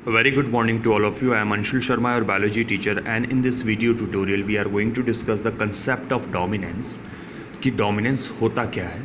A very good morning to all of you. I am Anshul Sharma, your biology teacher, and in this video tutorial we are going to discuss the concept of dominance. कि dominance होता क्या है?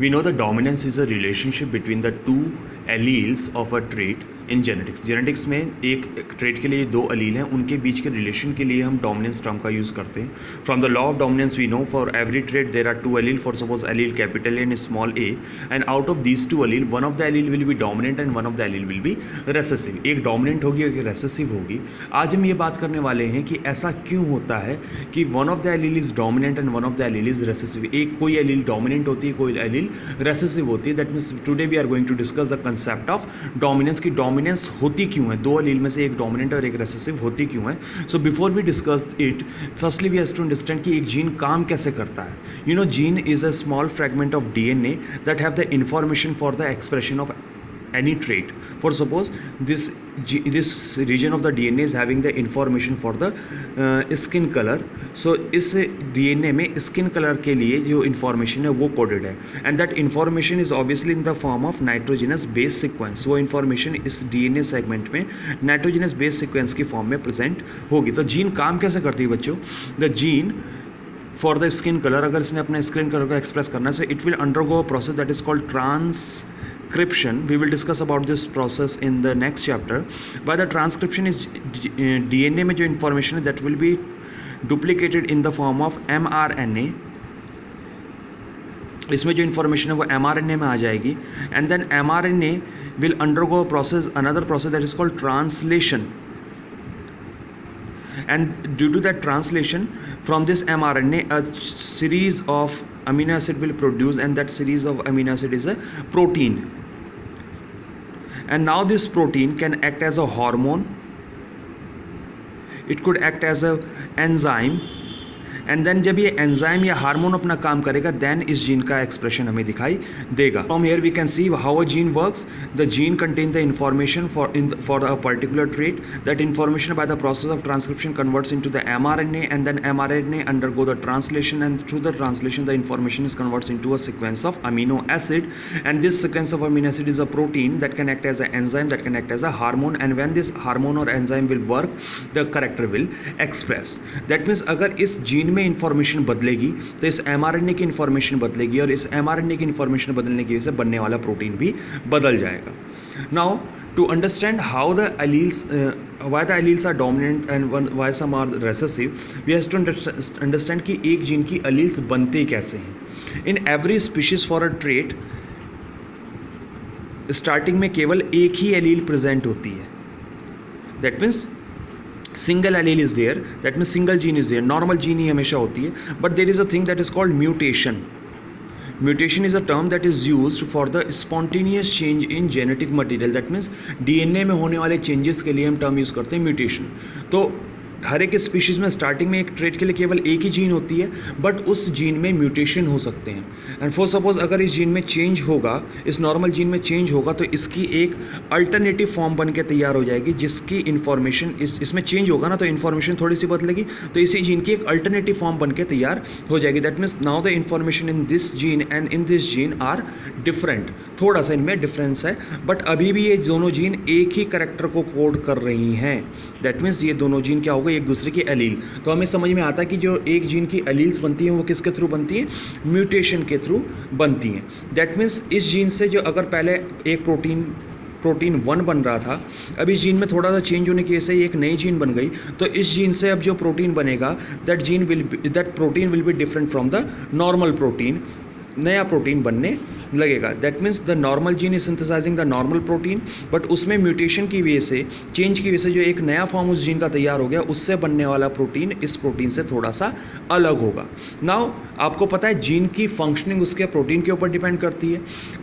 We know that dominance is a relationship between the two alleles of a trait in genetics. Genetics में एक trait के लिए दो अलील हैं, उनके बीच के रिलेशन के लिए हम डोमिनेंस टर्म का यूज़ करते हैं. From the law of dominance we know for every trait there are two allele. For suppose allele capital A and small A, and out of these two allele one of the allele will be dominant and one of the allele will be recessive. एक dominant होगी, एक recessive होगी. आज हम ये बात करने वाले हैं कि ऐसा क्यों होता है कि one of the Aleel is dominant and one of the Aleel is recessive. एक कोई अलील डोमिनेंट होती है, कोई अलील रेसेसिव होती है. That means today we are going to discuss the concept of dominance. की डोमिनेंस होती क्यों है, दो अलील में से एक डोमिनेंट और एक रेसेसिव होती क्यों है. So before we discuss it, firstly we have to understand कि एक जीन काम कैसे करता है. You know, gene is a small fragment of DNA that have the information for the expression of any trait. For suppose this region of the DNA is having the information for the skin color. So इस DNA में skin color के लिए जो information है वो coded है, and that information is obviously in the form of nitrogenous base sequence. वो information इस DNA segment में nitrogenous base sequence की form में present होगी. तो जीन काम कैसे करती है बच्चों? The gene for the skin color, अगर इसने अपने skin color को express करना है, so it will undergo a process that is called transcription. We will discuss about this process in the next chapter. By the transcription is DNA में जो information है that will be duplicated in the form of mRNA. इसमें जो information है वो mRNA में आ जाएगी, and then mRNA will undergo a process, another process that is called translation. And due to that translation, from this mRNA a series of amino acid will produce, and that series of amino acid is a protein. And now this protein can act as a hormone, it could act as a enzyme, and then जब ये enzyme या hormone अपना काम करेगा, then इस gene का expression हमें दिखाई देगा. From here we can see how a gene works. The gene contain the information for a particular trait. That information by the process of transcription converts into the mRNA, and then mRNA undergo the translation, and through the translation the information is converts into a sequence of amino acid, and this sequence of amino acid is a protein that can act as an enzyme, that can act as a hormone, and when this hormone or enzyme will work, the character will express. That means अगर इस gene में information बदलेगी तो इस mRNA की information बदलेगी, और इस mRNA की इंफॉर्मेशन बदलने की वजह से बनने वाला प्रोटीन भी बदल जाएगा. Now to understand how the alleles why the alleles are dominant and why some are recessive, we have to understand कि एक जीन की alleles बनते कैसे हैं. in every species for a trait starting में केवल एक ही एलील प्रेजेंट होती है. That means single allele is there, that means single gene is there. Normal gene ही हमेशा होती है, but there is a thing that is called mutation. Mutation is a term that is used for the spontaneous change in genetic material. That means DNA में होने वाले changes के लिए हम टर्म यूज़ करते हैं म्यूटेशन. तो हर एक स्पीशीज़ में स्टार्टिंग में एक ट्रेट के लिए केवल एक ही जीन होती है, बट उस जीन में म्यूटेशन हो सकते हैं. एंड फॉर सपोज अगर इस जीन में चेंज होगा, इस नॉर्मल जीन में चेंज होगा, तो इसकी एक अल्टरनेटिव फॉर्म बन के तैयार हो जाएगी, जिसकी इन्फॉर्मेशन इसमें चेंज होगा ना, तो इन्फॉर्मेशन थोड़ी सी बदलेगी, तो इसी जीन की एक अल्टरनेटिव फॉर्म बन के तैयार हो जाएगी. That means now the information in this gene and in this gene are different. थोड़ा सा इनमें डिफरेंस है, बट अभी भी ये दोनों जीन एक ही करेक्टर को कोड कर रही हैं. दैट मीन्स ये दोनों जीन क्या होगा, एक दूसरे की एलील. तो हमें समझ में आता है कि जो एक जीन की एलील्स बनती हैं वो किसके थ्रू बनती हैं, म्यूटेशन के थ्रू बनती हैं. दैट मीन्स इस जीन से जो अगर पहले एक प्रोटीन 1 बन रहा था, अब इस जीन में थोड़ा सा चेंज होने की वजह से एक नई जीन बन गई, तो इस जीन से अब जो प्रोटीन बनेगा, that protein will be different from the normal protein. नया प्रोटीन बनने लगेगा. That means the normal gene is synthesising the normal protein, but उसमें म्यूटेशन की वजह से, चेंज की वजह से जो एक नया फॉर्म उस जीन का तैयार हो गया, उससे बनने वाला प्रोटीन इस प्रोटीन से थोड़ा सा अलग होगा. नाउ आपको पता है जीन की फंक्शनिंग उसके प्रोटीन के ऊपर डिपेंड करती है.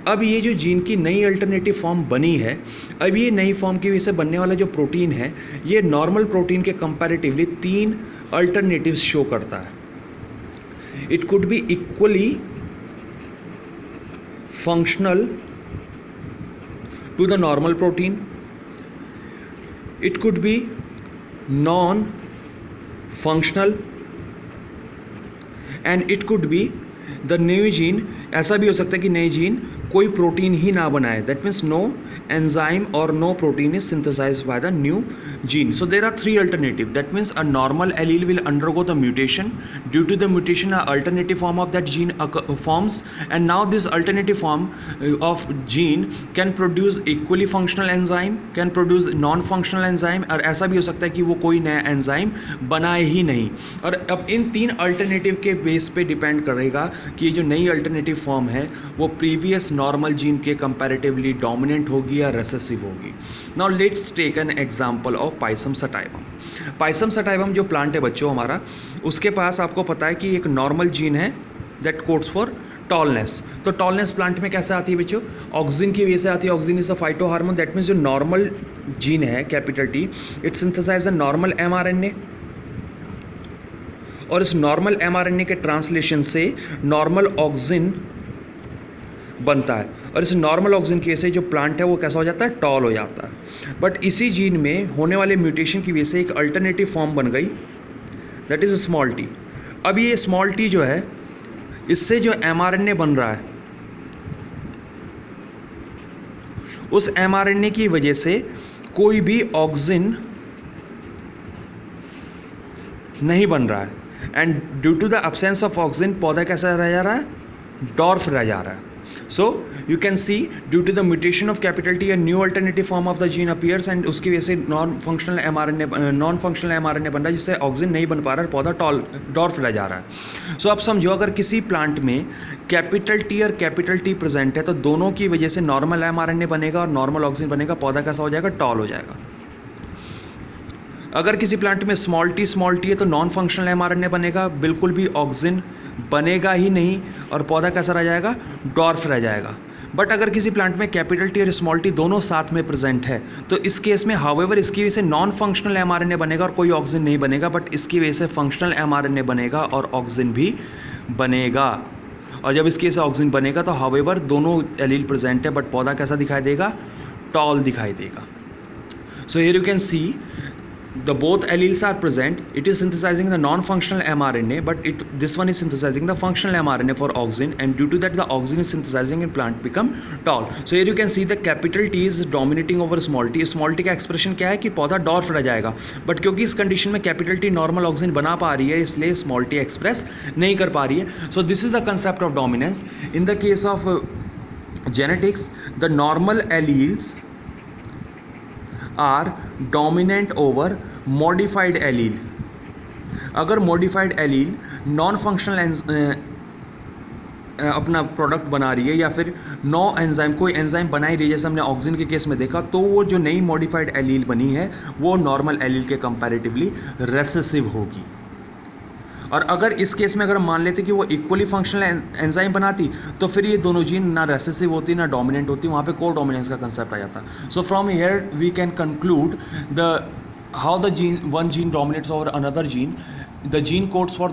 अब ये जो जीन की नई अल्टरनेटिव फॉर्म बनी है, अब ये नई फॉर्म की वजह से बनने वाला जो प्रोटीन है, ये नॉर्मल प्रोटीन के कंपैरेटिवली 3 अल्टरनेटिव्स शो करता है. It could be equally functional to the normal protein, it could be non-functional, and it could be the new gene. ऐसा भी हो सकता है कि नई जीन कोई प्रोटीन ही ना बनाए, दैट मीन्स नो एंजाइम और no protein is synthesized by the new gene. So there are three alternatives. That means a normal allele will undergo the mutation. Due to the mutation, an alternative form of that gene forms, and now this alternative form of gene can produce equally functional enzyme, can produce non-functional enzyme, और ऐसा भी हो सकता है कि वो कोई नया एंजाइम बनाए ही नहीं. और अब इन तीन अल्टरनेटिव के बेस पे डिपेंड करेगा कि ये जो नई अल्टरनेटिव फॉर्म है वो प्रीवियस नॉर्मल जीन के कंपैरेटिवली डोमिनेंट होगी या रेसेसिव होगी. Now let's take an example of pisum sativum. Pisum sativum जो प्लांट है बच्चों हमारा, उसके पास आपको पता है कि एक नॉर्मल जीन है दैट कोड्स फॉर टॉलनेस. तो टॉलनेस प्लांट में कैसे आती है बच्चों? ऑक्सिन की वजह से आती है. Auxin is the phytohormone. That means जो नॉर्मल जीन है capital T, it synthesize a normal mRNA, और इस नॉर्मल mRNA के ट्रांसलेशन से नॉर्मल ऑक्सिन बनता है, और इस नॉर्मल ऑक्सिन की वजह से जो प्लांट है वो कैसा हो जाता है? टॉल हो जाता है. बट इसी जीन में होने वाले म्यूटेशन की वजह से एक अल्टरनेटिव फॉर्म बन गई, दैट इज स्मॉल टी. अब ये स्मॉल टी जो है, इससे जो mRNA बन रहा है, उस mRNA की वजह से कोई भी ऑक्सिन नहीं बन रहा है, and due to the absence of auxin पौधा कैसा रह जा रहा है? डॉर्फ रह जा रहा है. So you can see due to the mutation of capital T, a new alternative form of the gene appears, and उसकी वजह से नॉन फंक्शनल mRNA बन रहा है, जिससे ऑक्सिन नहीं बन पा रहा है, पौधा डॉर्फ रह जा रहा है. सो अब समझो, अगर किसी प्लांट में कैपिटल टी और कैपिटल टी प्रेजेंट है तो दोनों की वजह से नॉर्मल mRNA बनेगा और नॉर्मल ऑक्सिन बनेगा, पौधा कैसा हो जाएगा? टॉल हो जाएगा. अगर किसी प्लांट में स्मॉल टी है तो नॉन फंक्शनल mRNA बनेगा, बिल्कुल भी ऑक्सिन बनेगा ही नहीं, और पौधा कैसा रह जाएगा? डॉर्फ रह जाएगा. बट अगर किसी प्लांट में कैपिटल टी और स्मॉल टी दोनों साथ में प्रेजेंट है तो इस केस में हाउएवर इसकी वजह से नॉन फंक्शनल mRNA बनेगा और कोई ऑक्सिन नहीं बनेगा, बट इसकी वजह से फंक्शनल mRNA बनेगा और ऑक्सिन भी बनेगा. और जब इसकी वजह से ऑक्सिन बनेगा तो हाउएवर दोनों एलील प्रेजेंट है, बट पौधा कैसा दिखाई देगा? टॉल दिखाई देगा. So here you can C the both alleles are present. It is synthesizing the non-functional mRNA, but this one is synthesizing the functional mRNA for auxin, and due to that the auxin is synthesizing and plant become tall. So here you can see the capital T is dominating over small t. Small t का expression क्या है कि पौधा dwarf रह जाएगा, but क्योंकि इस condition में कैपिटल टी नॉर्मल ऑक्सिन बना पा रही है, इसलिए स्मॉल टी एक्सप्रेस नहीं कर पा रही है. So this is the concept of dominance. In the case of genetics, the normal alleles are dominant over modified allele. अगर modified allele नॉन फंक्शनल अपना प्रोडक्ट बना रही है या फिर नो एंजाइम, कोई एंजाइम बना ही रही है, जैसे हमने ऑक्सिन के केस में देखा, तो वो जो नई मॉडिफाइड एलील बनी है वो नॉर्मल एलील के कंपैरेटिवली रेसेसिव होगी. और अगर इस केस में अगर हम मान लेते कि वो इक्वली फंक्शनल एंजाइम बनाती तो फिर ये दोनों जीन ना रेसेसिव होती ना डोमिनेंट होती, वहाँ पे को डोमिनेंस का कंसेप्ट आ जाता. So from here we can conclude the how the one gene dominates over another gene. The gene codes for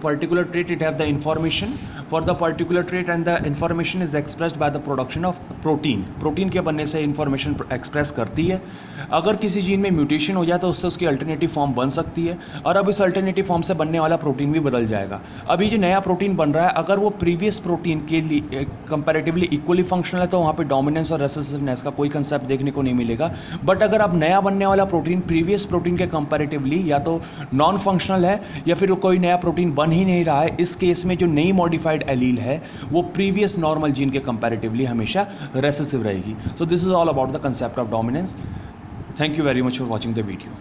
particular trait, it have the information for the particular trait, and the information is expressed by the production of protein. Protein के बनने से information express करती है. अगर किसी gene में mutation हो जाए तो उससे उसकी अल्टरनेटिव फॉर्म बन सकती है, और अब इस अल्टरनेटिव फॉर्म से बनने वाला प्रोटीन भी बदल जाएगा. अभी जो नया प्रोटीन बन रहा है अगर वो प्रीवियस प्रोटीन के लिए कंपैरेटिवली इक्वली फंक्शनल है तो वहाँ पे डोमिनेंस और रेसेसिवनेस का कोई कंसेप्ट देखने को नहीं मिलेगा. बट अगर अब नया बनने वाला प्रोटीन प्रीवियस प्रोटीन के कंपैरेटिवली या तो नॉन फंक्शनल है या फिर कोई नया प्रोटीन बन ही नहीं रहा है, इस केस में जो नई मॉडिफाइड एलील है वो प्रीवियस नॉर्मल जीन के कंपैरेटिवली हमेशा रेसेसिव रहेगी. So this is all about the concept of dominance. Thank you very much for watching the video.